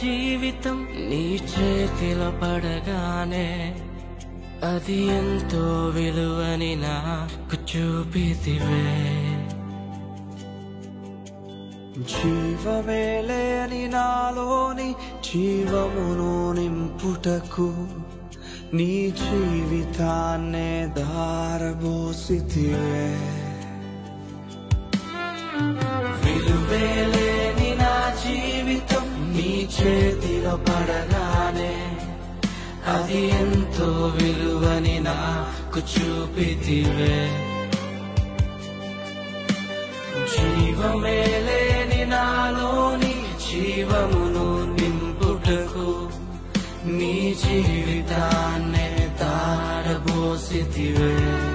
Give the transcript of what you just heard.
జీవితం నీ చేతిలో పడగానే అది ఎంతో విలువని నాకు చూపితివే. జీవమే లేని నాలోని జీవమును నింపుటకు నీ జీవితాన్నే ధారబోసితివే. విలువే లేని నా జీవితం నీ చేతిలో పడగానే అది ఎంతో విలువని నాకు చూపితివే. జీవమే లేని నాలోని జీవమును నింపుటకు నీ జీవితాన్నే ధారబోసితివే.